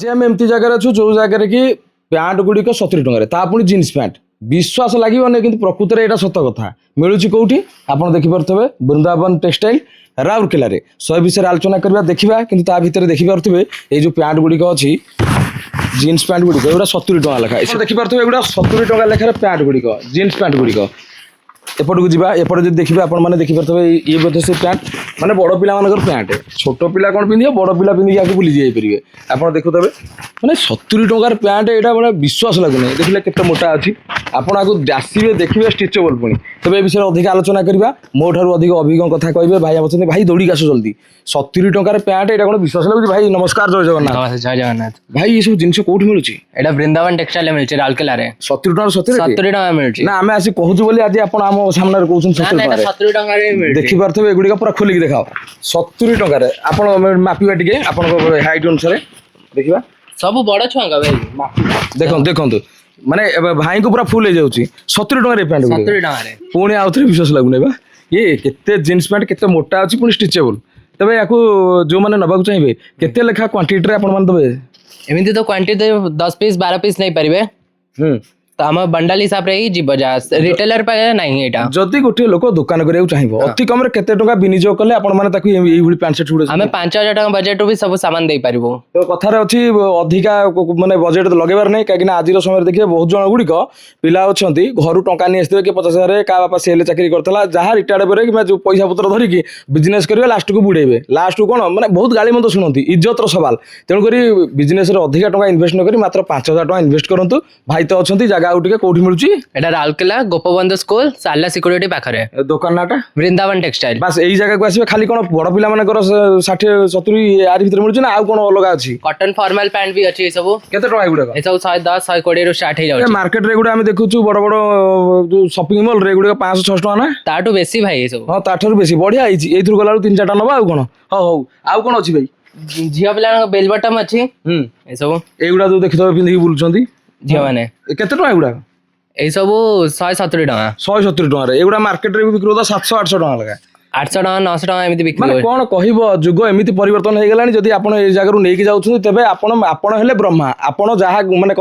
आज आम एमती जगह अच्छु जो जगह कि पैंट गुड़िक 70 टकर ता पुणी जीन्स पैंट विश्वास लगे कि प्रकृत में यहाँ सत कथा मिलूँ कौटी आप देखिपे वृंदावन टेक्सटाइल राउरकेला सही विषय आलोचना करवा देखा कि भितर देखिपे ये जो पैंट गुड़िक अच्छी जीन्स पैंट गुड़िक एगुड़ा 70 टका लेखा देखिपे एगुड़ा 70 टका लेखार पैंट गुड़िक जीन्स पैंट गुड़िक एपटू जावा एपटे जो देखिए आपने देखिपे ये बोधे से पैंट माने बड़ पिला पैंट छोट पिला कौन पिंधे बड़ पिला पिंधिक आगे बुली जाइए आप देखुवे मैंने 70 टकार पैंट यहाँ मैंने विश्वास लगुना देखिए केते मोटा अच्छी आपड़ आगे आसवे देखिए स्ट्रेचेबल पुणी तेज ए विषय अधिक आलोचना करवा मो ठार अधिक अभिज्ञ कथा कहे भाई बच्चे भाई दौड़ी आस जल्दी 70 टकार पैंट यहाँ कौन विश्वास लगुच भाई नमस्कार जय जगन्नाथ जय जगन्नाथ भाई ये सब जिन कौट मिलूँ एटा वृंदावन टेक्सटाइल मिलছে राउरकेला रे 70 टका 70 टका मिलছে ना आम आसी कहूँ बोली आज आप सामने कहते 70 टका रे मिलছে देखि पारथबे एगुड़िका पूरा खोलिक देखाओ 70 टकार आपण मापिबा टिके आपण हाइट अनुसार देखिबा सब बड़ छुआ भाई देखो देखो माने भाई को पूरा फुल हो जाउची 70 टका रे पैंट 70 टका रे पुणी आउ थे विश्वास लगुने बा ये केते जीन्स पैंट केते मोटा अछि पुणी स्ट्रेचेबल तबे याकू जो माने नबाकू चाहिबे केते लेखा क्वांटिटी रे आपण मान दबे एमिति तो क्वांटिटी 10 पीस 12 पीस नहीं परिबे तो आम बंडल हिसाब रे ही जीव जा रिटेलर पे नहीं एटा जदि गोटे लोक दुकान करिया चाहिबो अति कम रे केते टका विनियोग कले आपण माने ताकू एई भली पैंट शर्ट गुडे हमें 5000 टका बजेट भी सब सामान दे पारिबो तो कथार अच्छी अधिका माने बजेट लगेबार नहीं कहीं आज समय देखिए बहुत जन गुड़िक पिला अच्छा घर टंका नहीं आसते कि 50,000 क्या बापा सेल चाकरी करता जहाँ रिटायर्ड पर कि जो पैसा पत्र धरिकी बिजनेस करेंगे लास्ट को बुड़ेबे लास्ट को कौन मैंने बहुत गाली मत शुणती इज्जतर सवाल तेणुक बिजनेस अधिका टका इन्वेस्ट न करी मात्र 5,000 टका इन्वेस्ट करूँ भाई तो अच्छा जगह आउ टे कौटी मिलूँ एटा राउरकेला गोपबंधु स्कूल साला सिक्योरिटी पाखरे दुकान नाटा वृंदावन टेक्सटाइल बस यही जगह को आसवे खाली कौन बड़ पिला मानकर 60-70 यार भीतर मिलूँ ना आउ कौन अलग अच्छी कॉटन फॉर्मल पैंट भी अच्छी सब केते टका एगुड़ा ए सब 110 120 रु स्टार्ट हो जाउछ मार्केट रे गुडा हम देखुछु बड़ बड़ जो शॉपिंग मॉल रे गुडा 500-600 टका ना ताटू बेसी भाई ए सब हां ताठर बेसी बढ़िया आइछि एथुर गला 3-4टा नबा आउ कोन हो हो आउ कोन अछि भाई झिया पिला बेल बटम अच्छी ए सब एगुडा जो देखितो पिंधि बुलछंती झिया माने केते टका एगुडा ए सब 170 टका 170 टका रे एगुडा मार्केट रे बिक्री होता 700-800 टका लगा 800 टका 900 टका एमिति बिक्री माने कोन कहिबो जुग एमिति परिवर्तन हे गेलानी जदी आपण ए जागा रु नेकी जाउछन तबे आपण हेले ब्रह्मा आपण जहा माने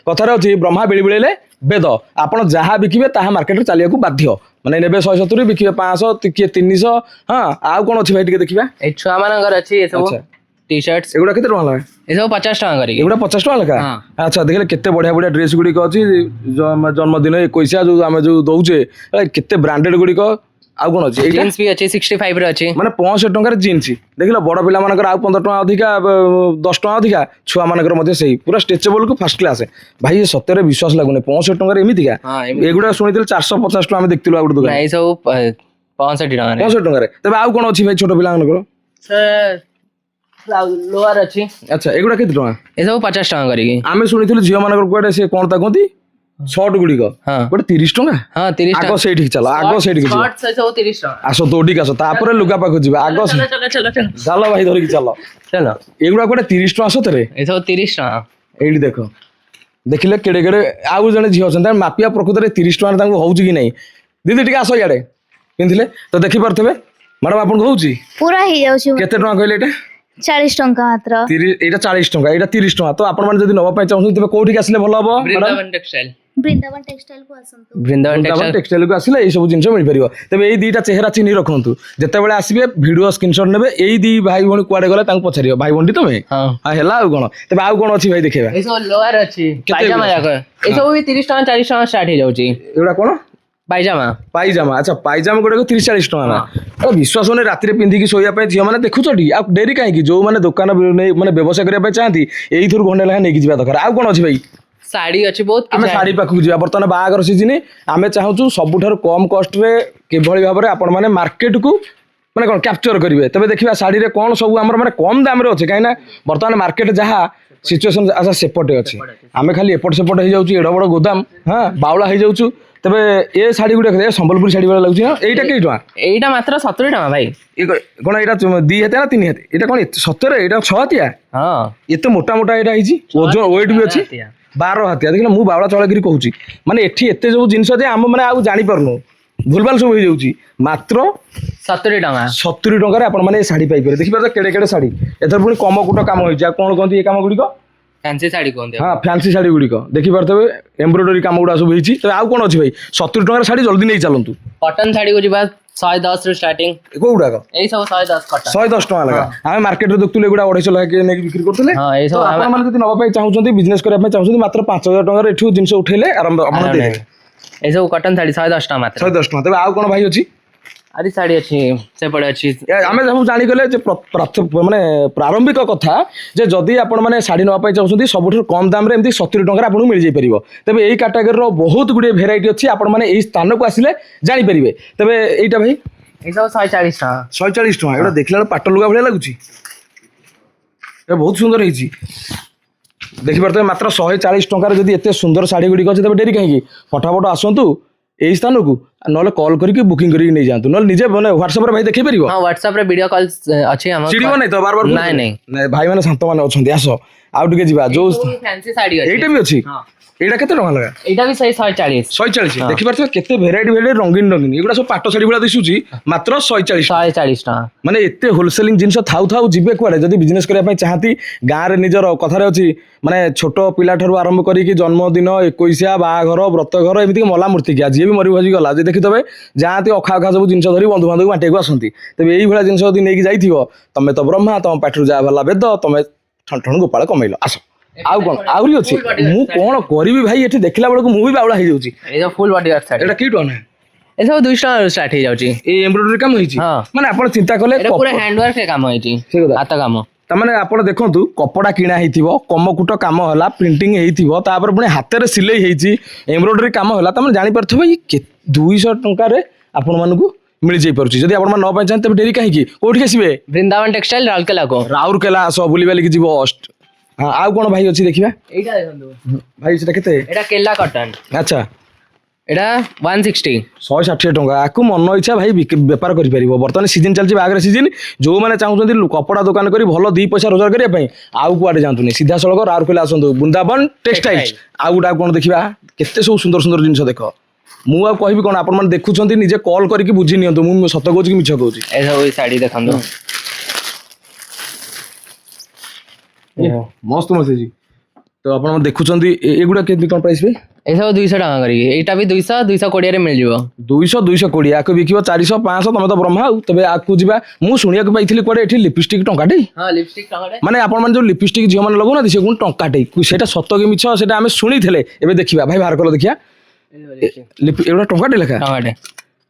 कथारे अछि ब्रह्मा बेली बेलेले वेद आपण जहा बिकिबे ताहा मार्केट रे चलिया को बाध्य माने नेबे 170 बिकिबे 500 कि 300 हां आउ कोन अछि भाई टिके देखिबा ए छुआ मानकर अछि ए सब टी शर्ट्स एगुडा केते टका लगा ए सब 50 टका करी एगुडा 50 टका लगा अच्छा देखले केते बढ़िया बढ़िया ड्रेस गुडी को अछि जन्मदिन 21 जो आमे जो दउचे केते ब्रांडेड गुडी को आउ कोन अछि जीन्स भी अछि 65 रे अछि माने 65 टका रे जीन्स देखिलो बड़ पिला मानकर आउ 15 टका अधिका 10 टका अधिका छुआ मानकर मध्ये सही पूरा स्ट्रेचेबल को फर्स्ट क्लास भाई ये सत्य रे विश्वास लागुने 65 टका रे एमिति का एगुडा सुनिथिल 450 टका हम देखतिलो आउड दुकान नहीं सब 65 टका रे 65 टका रे तबे आउ कोन अछि भाई छोट पिला मानकर सर लोअर अछि अच्छा एगुडा केते टका ए सब 50 टका करी आमे सुनिथिल झियो मानकर कोडे से कोन ता कोंती शॉर्ट गुडी को कोडे 30 टका हां 30 टका आगो सेठी चलो आगो सेठी के शॉर्ट से सब 30 टका आसो दौड़ी आसो तापर लुगा पाखो जीवा आगो चलो चलो चलो चलो चलो भाई धरिक चलो चलो एगुडा कोडे 30 टका आसो तरे ए सब 30 टका एडी देखो देखिले केडे केडे आउ जने झियो छन मापिया प्रकृत रे 30 टका तांको होउची कि नै दीदी टिके आसो याडे पिंथिले तो देखि परथबे मैडम आपन कहउची पूरा ही जाउची केते टका कहले एटा 40 टंका मात्र 30 एटा 40 टका एटा 30 टका तो आपन माने जदी नबा पय चाहू तबे कोठी आसले भलो हबो वृंदावन टेक्सटाइल वृंदावन टेक्सटाइल को आसंतु वृंदावन टेक्सटाइल को आसले ए सब जिंस मिल परिबो तबे एई दीटा चेहरा चिन्ही रखंतु जते बेले आसीबे वीडियो स्क्रीनशॉट नेबे एई दी भाई भणी कुआडे गले तांको पछारियो भाई भणी तमे हां हेला आ कोन तबे आ कोन अछि भाई देखेबा ए सब लोअर अछि पायजामा जाक ए सब भी 30 टका 40 टका स्टार्ट हो जाउची एडा कोन पायजामा अच्छा पायजामा गोटे 30-40 टका ना अरे विश्वास ने राति पिंधि की सोया पे झियो माने देखुछटी आ डेरी काहे जो माने दुकान माने व्यवसाय करिया पे चाहती एई थुर घंडे लहा नेकी जिबा दरकार आ कोन अछि भाई साड़ी अछि बहुत आमे साड़ी पाखु जिबा बर्तन बाहागर सीजन आमे चाहूछु सबुठार कम कॉस्ट रे केभଳି भाबरे आपण माने मार्केट को माने कोन कैप्चर करिवे तबे देखिबा साड़ी रे कोन सब हमर माने कम दाम रे अछि काइना बर्तन मार्केट जहा सिचुएशन अच्छा सेपटे अछि आमे खाली एपट सेपट हे जाउची एडो बड़ गोदाम हां बावला हे जाउछु तबे ए साड़ी गुडा ए संबलपुरी साड़ी वाला लागुची ना एटा के टका एटा मात्र 70 टका भाई ए कोन एटा 2 हेते ना 3 हेते एटा कोन 70 एटा 6 हतिया हां एते मोटा मोटा एटा हिची ओजन वेट भी अछि 12 हतिया देखिना मु बावला चळगिरी कहूची माने एठी एते जो जिंस जे हम माने आ जानि परनु भूलभाल सब हो जाउची मात्र 70 टका 70 टका रे आपण माने साड़ी पाई पारे देखि पारे केडे केडे साड़ी एथर पुनी कम कुट काम होई जा कोन कोंती ए काम गुडी को फैंसी साड़ी कौन दे हाँ फैंसी शाढ़ी गुड़िक देखिपे एम्ब्रोडरी कम गुड़ा सब होती तो आउ कौन अच्छी भाई 70 टंकार शाढ़ी जल्दी नहीं चलतु कॉटन साड़ी को जीवा 110 ରୁ स्टार्टिंग कौटाक एई सब 110 कॉटन 110 टका लगा आम मार्केट में देखुले एगुड़ा 250 लगा नहीं बिक्री करते हाँ एई सब आपने नवा चाहते बिजनेस करने चाहते मात्र 5000 टकर एठू जिनस उठेले आरंभ एई सब कॉटन साड़ी 110 टका मात्र 110 टका तेज आउ कौन भाई अच्छी आरी साड़ी अच्छी से पड़े अच्छी आम सब जाणीगले माने प्रारंभिक कथा जे जदि आपण मैंने शाढ़ी नापी चाहते सब कम दाम एमती 70 टकर आपको मिल जापर तेज यही कैटेगोरी बहुत गुड़े भेराइटी अच्छी आपण मैंने यही स्थान को आसिले जानीपर तेज यहीटा भाई एई सब 140 टका 140 टका एटा देखला पाट लुगा भाया लगुच बहुत सुंदर होती देखिपे मात्र 140 टकर जब एत सुंदर शाढ़ी गुड़िक अच्छे तेज डेरी कहीं फटाफट आसतु यही स्थान को ना कॉल करके बुकिंग करके नहीं जातु ना निजे मैंने व्हाट्सएप भाई देखी पार हां व्हाट्सएप रे वीडियो कॉल अच्छी हम चिड़ियो नहीं तो बार बार नहीं नहीं भाई मैंने शांत मैंने अच्छा आस आउ टे जा जो फैंसी साड़ी अच्छी यहीटा भी अच्छी एटा केते टका लगा एटा भी सही 140 140 देखि पारछ केते भेराइटी भेराइटी रंगीन रंगीन एगुडा सब पाट साड़ी गुडा दिसुची मात्र 140 टका माने एते होलसेलिंग जिंस थाउ थाउ जिबे कुआडे जदी बिजनेस करिया पई चाहती गां रे निजर कथारे अछि माने छोट पिला ठरु आरंभ करी कि जन्मदिन 21 बाहाघर व्रत घर एमिति मला मूर्ति किया जी भी मरि भजी गला जे देखि तबे जाती अखा अखा सब जिंस धरी बंधु बांधव बाटे को आसंती तबे एई भला जिंस जदी नेकी जाइथिबो तमे तो ब्रह्मा तम पाठरु जा भला वेद तमे ठण ठण गोपाल कमैलो आस आउ कौन आउरी अच्छी मु कौन करी भाई ये देखला बेलू मुझे बाउला हो जाऊँगी एई सब फुल बॉडी वर्क साड़ी एटा की टन ए सब 200 टका स्टार्ट हो जाउची ए एम्ब्रॉयडरी काम होईची हाँ। माने आपण चिंता कले एटा पूरा हैंड वर्क के काम होईची ठीक है हाथ काम तामाने आपण देखंतु कपड़ा किणा हेतिबो कमकुट काम होला प्रिंटिंग हेतिबो तापर पुणी हाथ रे सिलाई हेची एम्ब्रॉयडरी काम होला तामाने जानि परथबो ई 200 टंका रे आपण मानकू मिल जाई परछि जदी आपण मन न पाइ चाहते डेरी काहे की कोठी आसीबे वृंदावन टेक्सटाइल राउरकेला को राउरकेला आस बुली बाली की जीवो हाँ आउ कौन भाई अच्छी देखिबा एटा देखंतु भाई सेटा केते एटा केला कॉटन अच्छा एटा 160 160 टंका आकु मन इच्छा भाई बेपार करि परिबो बर्तमान सीजन चलछि बागर सीजन जो माने चाहुछन्ती कपड़ा दुकान करी भलो 2 पैसा रोजगार करिया पई आउ कुआडे जांतुनी सीधा सड़क राउरकेला आसंतु वृंदावन टेक्सटाइल्स आउ गुडा कोन देखिबा केते सब सुंदर सुंदर जिंस देखो मु आ कहबी कोन आपण मन देखुछन्ती निजे कॉल करके बुझी नियंतु मु सत कहूछि कि मिछ कहूछि ए सब साड़ी देखंतु मस्त मस्त जी तो आपण देखुछन्ती एगुडा केति कोन प्राइस पे ए सब 200 टका करी एटा भी 200 220 रे मिल जिवो 200 220 आको बिकिबो 400 500 तमे तो ब्रह्मा आउ तबे आकु जिबा मु सुनिया को पाइथिली कोडे एठी लिपस्टिक टंकाटे हां लिपस्टिक टंकाटे माने आपण मन जो लिपस्टिक जियो मन लगो ना से कोन टंकाटे सेटा सत्य के मिछ सेटा हमें सुनी थिले एबे देखिबा भाई बाहर कलो देखिया एगुडा टंकाटे लेखा टंकाटे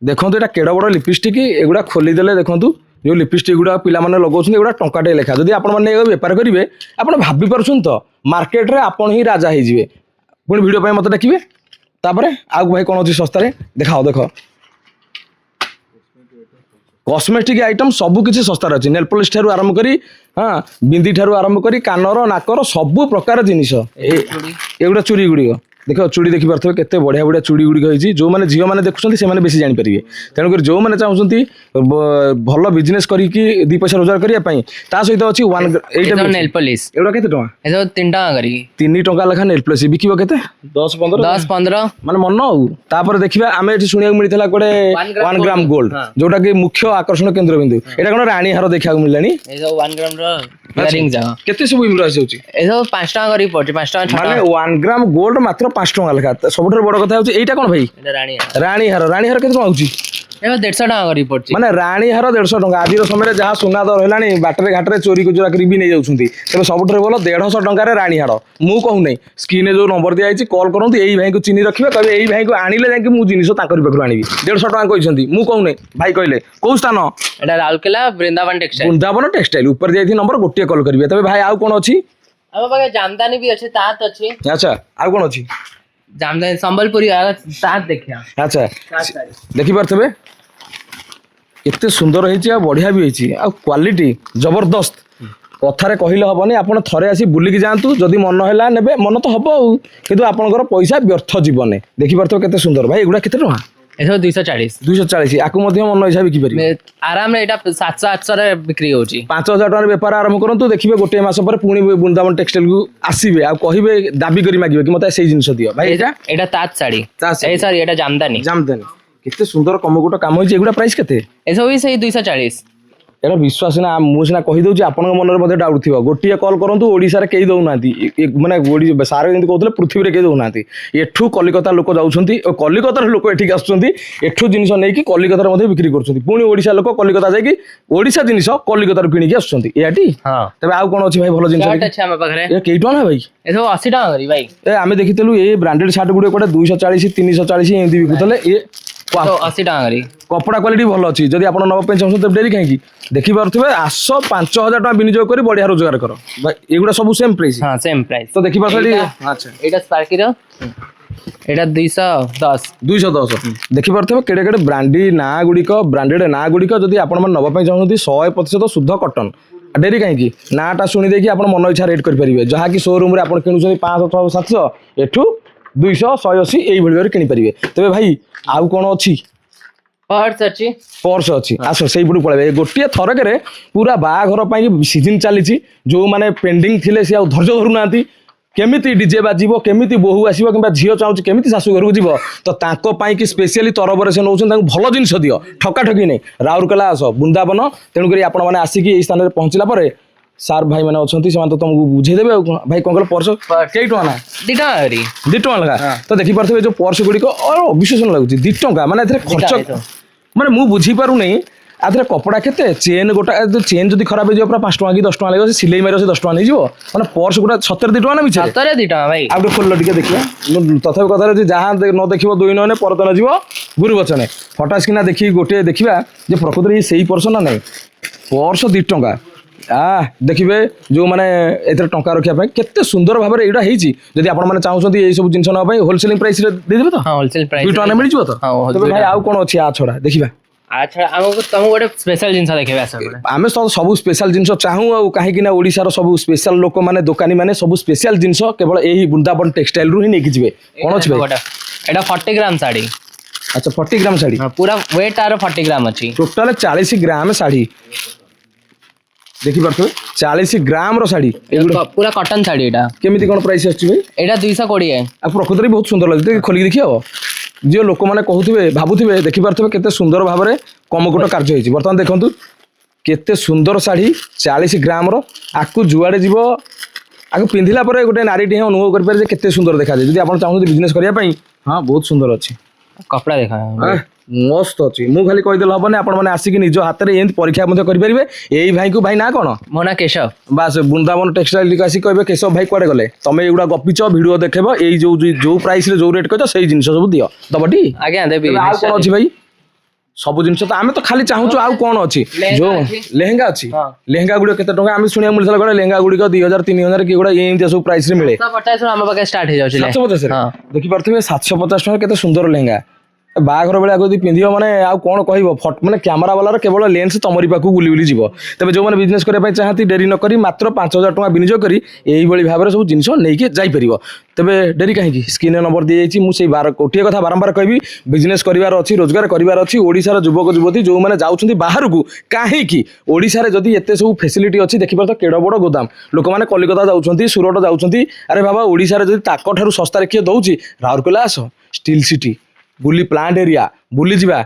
देखंतु एटा केडा बड़ लिपस्टिक एगुडा खोली देले देखंतु जो लिपस्टिक गुड़ा पिला माने लगाउछन एगुडा टंकाटे लेखा जदि आपण माने व्यापार करिवे आपण भाबी परछन तो मार्केट रे आपण ही राजा हे जिवे पुणी वीडियो पे मत देखिए तापरे आगु भाई कौन अच्छी सस्तारे देखाओ देख कॉस्मेटिक आइटम सब किसी सस्तार अच्छी नेल पॉलिश ठारू आरंभ करी हाँ बिंदी ठारू आरंभ करी कानर नाकर सब प्रकार जिनिस एगुड़ा चूड़ी गुड़िक देख चूड़ी देखी पारे केते बढ़िया बढ़िया चूड़ी गुड़िक होती जो मैंने झील मैंने देखुं से बेसी जानीपारे तेणुकर जो मैंने चाहते भल बिजनेस करके 2 पैसा रोजगार करने सहित अच्छी नेल पॉलिश एगुड़ा केते टका ए सब 3 टका करी 3 टका लेखा नेल पॉलिश बिकिबो केते 10 15 माने मन आउ तापर देखिबा आमे एठी सुनिया मिलथिला कोडे 1 ग्राम गोल्ड जोटा कि मुख्य आकर्षण केंद्र बिंदु एटा कोन रानी हार देखा मिललानी ए सब 1 ग्राम रो इयरिंग जा केते सब इमरा आसी ए सब 5 टका करी पड़े 5 टका माने 1 ग्राम गोल्ड मात्र 5 टका लेखा सबठर बड़ कथा होची एटा कोन भाई एटा रानी हार केते होची ए 150 टका करी पड़े माने रानी हार 150 टका आज समय जहाँ सुना दर हेलानी बाटरे घाटरे चोरी कुचुरा करी भी नहीं जाउछंती तबे सबठर बोल 150 टका रे रानी हार मु कहू नै स्क्रीन जो नंबर दिया आइछि कॉल करंतु एई भाई को चिनी रखिबे कहबे एई भाई को आनिले जाके मु जिनिस ताकरी पकरू आनिबी 150 टका कहिसंती मु कहू नै भाई कहले को स्थान एटा राउरकेला वृंदावन टेक्सटाइल ऊपर जाई नंबर गोटे कॉल करिवे तबे भाई आउ कोन अछि अब पाके जामदानी भी अछि तात अछि अच्छा आउ कोन अछि जामदानी संबलपुरी तात देखिया अच्छा देखि पारथबे एते सुंदर होइछि आ बढ़िया भी होइछि आ क्वालिटी जबरदस्त कथारे कहिले हबनी आपण थरे आसी बुलिकी जांतु जदि मन हैला नेबे मन तो हबो किंतु आपनकर पैसा व्यर्थ जीवने देखि पारथबे केते सुंदर भाई एगुडा केते टका ए सब 240 आकु मध्य मन इच्छा बिकी पारि आराम रे एटा 700 800 रे बिक्री होची 5000 टका व्यापार आरंभ करंतु देखिबे गोटे मास पर पुणी वृंदावन टेक्सटाइल को आसीबे आ कहिबे दाबी करी मागिबे कि मते सेही जिंस दियो भाई एटा तात साड़ी ए सॉरी एटा जामदानी केते सुंदर कमकुट काम होइछि एगुडा प्राइस केते ए सब भी सही 240 ଏଇଟା ବିଶ୍ୱାସ ନା ମୁଁ ସିନା କହିଦେଉଛି ଆପଣଙ୍କ ମନରେ ମଧ୍ୟ ଡାଉଟ୍ ଥିବ ଗୋଟିଏ କଲ୍ କରନ୍ତୁ ଓଡ଼ିଶାରେ କେହି ଦେଉନାହାନ୍ତି ମାନେ ସାର୍ ଯେମିତି କହୁଥିଲେ ପୃଥିବୀରେ କେହି ଦେଉନାହାନ୍ତି ଏଠୁ କଲିକତା ଲୋକ ଯାଉଛନ୍ତି କଲିକତାର ଲୋକ ଏଠିକି ଆସୁଛନ୍ତି ଏଠୁ ଜିନିଷ ନେଇକି କଲିକତାରେ ମଧ୍ୟ ବିକ୍ରି କରୁଛନ୍ତି ପୁଣି ଓଡ଼ିଶା ଲୋକ କଲିକତା ଯାଇକି ଓଡ଼ିଶା ଜିନିଷ କଲିକତାରୁ କିଣିକି ଆସୁଛନ୍ତି ଏହାଟି ହଁ ତେବେ ଆଉ କ'ଣ ଅଛି ଭାଇ ଭଲ ଜିନିଷ शर्ट ଅଛି ଆମ ପାଖରେ ଏ କେଇ ଟଙ୍କା ନା ଭାଇ ଏ ସବୁ 80 ଟଙ୍କା କରି ଭାଇ ଏ ଆମେ ଦେଖିଥିଲୁ ଏ ବ୍ରାଣ୍ଡେଡ୍ ସାର୍ଟ ଗୁଡ଼ିକ ଗୋଟେ 240 340 ଏମିତି ବିକୁଥିଲେ ଏ तो 80 ଟଙ୍କା କରି कपड़ा क्वालिटी भल अच्छी जदि आप नवा पे चाहते डेरी कहीं देखिपे आस 5000 टका विनियोग कर बढ़िया रोजगार कर एगुड़ा सब सेम प्राइस हां सेम प्राइस तो देखि पाछड़ी अच्छा एटा स्पार्की रो एटा 210 210 देखि पारथबे केडे केडे ब्रांडी ना गुड़िक ब्रांडेड ना गुड़िक जदि आप नवा पे चाहते 100% शुद्ध कॉटन डेरी कहीं नाटा शुणी देखिए आप मन इच्छा रेट करेंगे जहाँकि शोरूम आप किणुच्च 500 700 एठू 200 180 यही भाई किनीपारे तेरे भाई आउ कौन अच्छी पर्स अच्छी पर्स अच्छी आस से पड़े गोटे थरक पूरा बाघर सीजन चली जो मैंने पेंडिंग थे सी धैर्य धरू ना केमिति डीजे बाजिबो केमिति बोहू आसीबो किंबा झियो चाहूँ केमिति शाशु घर को जीव तो तांको पाई कि स्पेशली तरबरे से नौछन भल जिनस दियो ठका ठकी नहीं राउरकेला आस वृंदावन तेणुक आपण मैंने आसिक यही स्थान पहुँचला पर सार भाई मैंने अच्छा से तो तुमको बुझेदेवे भाई कौन कल पर्स कई टका ना 2 टका करी 2 टका लगा तो देखी पारे जो पर्स गुड़िक अविश्वसनीय लगुच 2 टका माने खर्च माने मु बुझी पारू नहीं आधे कपड़ा केते चेन गोटा चेन जब खराब हो पूरा 5 टका कि 10 टका लगे सिलाई मारे 10 टका नहीं मैंने पर्स गोटा 70 2 टका ना मिछ 70 2 टका भाई आउट खोल टिके देखिया तथापि कथा जे जहाँ न देखिबो दुई नने परतन जीव गुरु बचने हठास किना देखि गोटे देखिबा जे प्रकृति रे सही पर्स ना नहीं पर्स 2 टका देखिए जो मैंने एथरे टंका रखिया केते सुंदर भाव में एटा हेची जदि आपण माने चाहउछंती एई सब जिंस न होलसेलिंग प्राइस रे दे देबे तो हां होलसेल प्राइस 2 टका मिल जिवो तो हां तबे भाई आउ कोन अछि आ छोड़ा देखिबा अच्छा हमको तुम गोटे स्पेशल जिंस देखेबे आस आमे सब स्पेशल जिंस चाहू आ काहे कि ना ओडिसा रो सब स्पेशल लोक माने दुकानी माने सब स्पेशल जिंस केवल एही वृंदावन टेक्सटाइल रु ही नेकी जिवे कोन अछि भाई एटा 40 ग्राम साड़ी अच्छा 40 ग्राम साड़ी हां पूरा वेट आरो 40 ग्राम अछि टोटल 40 ग्राम साड़ी देखि पारथो 40 ग्राम रो साड़ी पूरा कॉटन साड़ी एटा केमिति कोन प्राइस अछि भाई एटा 220 आ प्रकृति रे बहुत सुंदर लागते खोली देखि हबो जो लोक मैंने कहते भावुवे देखिपे केते सुंदर भाव में कमकुट कार्य होती बर्तमान देखु केते सुंदर शाढ़ी 40 ग्राम आकु जुआड़े जीव आकु पिंधिला गोटे नारी टी अनुभव करें केते सुंदर देखा जाए आप चाहते बिजनेस करने हाँ बहुत सुंदर अच्छी कपड़ा देखा मस्त अच्छी मुझे खाली कहीदेल हेनी आपने आसिक निज हाथ में एमती परीक्षा करेंगे यही भाई को भाई ना कौन मो ना केशव बास वृंदावन टेक्सटाइल आसिक कहे केशव भाई कुआडे गले तुम एगुड़ा गपिच भिडियो देखेब यही जो प्राइस जो रेट कह से जिन सब दियो दबटी आज्ञा देवी आ कौन अच्छी भाई सब जिन तो आम तो खाली चाहूँ आउ कौन अच्छी जो लेहेंगा अच्छी लेहेंगा गुड़ केते टंका आम शुणा मिलता गले लेहेंगा गुड़िक 2000 3000 कि गुड़ा एमती सब प्राइस रे मिले 750 स्टार्ट हो जाउछि 750 देखि पारथिबे 750 टका केते सुंदर लेहेंगा बाघर बेला यदि पिंध मैंने आउ कौन कह मैंने कैमेरा वाला केवल लेंस तमरी पाक बुली बुली जीव तेज जो मैंने बिजनेस करने चाहती डेरी नक मात्र 5000 टका विनियोग कर यही भाव में सब जिन नहीं जापर तेरे डेरी कहीं स्क्रीन नंबर दी जाइए मुझे गोटे कथा बारंबार कहि बिजनेस करार अच्छी रोजगार करार अच्छी ओडिशार युवक युवती जो मैंने जाऊँच बाहर को कहीं ओडिशार जदि एत सब फैसिलिटी अच्छी देखिए तो केड़ बड़ गोदाम लोक मैंने कलिकता जाऊँच सुरट जाऊँच अरे बाबा ओडिशार जदि ताकू सस्तार किए दौर राउरकेला आस स्टील सिटी बुली प्लांट एरिया बुली जीवा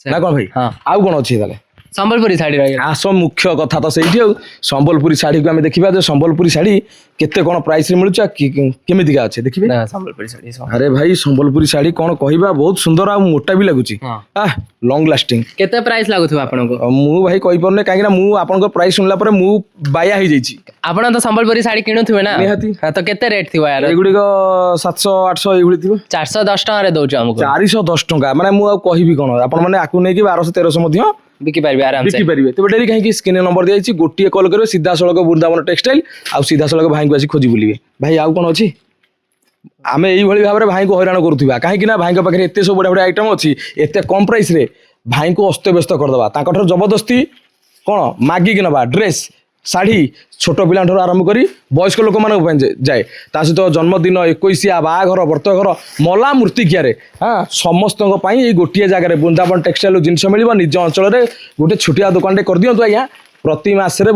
ना कौन भाई हाँ आउ कौन अच्छी ताले संबलपुरी साड़ी रही आस मुख्य कथा तो सही संबलपुरी साड़ी को आम देखा जो संबलपुरी साड़ी केते कौन प्राइस रे मिलुचा केमितिका अच्छे देखिए संबलपुरी साड़ी अरे भाई संबलपुरी साड़ी कौन कहबा बहुत सुंदर आ मोटा भी लगुची लॉन्ग लास्टिंग केते प्राइस लागुथबा आपनको मु भाई कहि परने काहे ना मु आपनको प्राइस सुनला पर मु बाया ही जाईची आपण तो संबलपुरी साड़ी किणुथुवे ना निहाती तो केते रेट थिबा यार एगुडी को 700 800 एगुडी थिबो 410 टका रे दउछ हमको 410 टका माने मु आ कहिबी कोन आपण माने आकु नै कि 1200 1300 मध्य बिकी पारबे आराम से बिकी पारबे तबे डेरी कहीं स्क्रीन नंबर दिया जाइए गोटे कॉल करेंगे सीधा सड़क वृंदावन टेक्सटाइल आउ सीधा सड़क भाई को आसी खोजी बुलिबे भाई आउ कौन अच्छी आम यही भाव में भाई को हैरान करुवा कहीं भाई पाखे एत सब बढ़िया बढ़िया आइटम अच्छी एत कम प्राइस रे भाई को अस्तव्यस्त करदे जबरदस्ती कौन मागिक नवा ड्रेस शाढ़ी छोट पिला आरंभ कर वयस्क लोक मान जाए सहित जन्मदिन 21 बाघर व्रतघर मला मूर्तिकिया हाँ समस्त गोटे जगह वृंदावन टेक्सटाइल जिन मिल निज अंचल गोटे छोटिया दुकान कर दिखाँ आज्ञा प्रति मसरे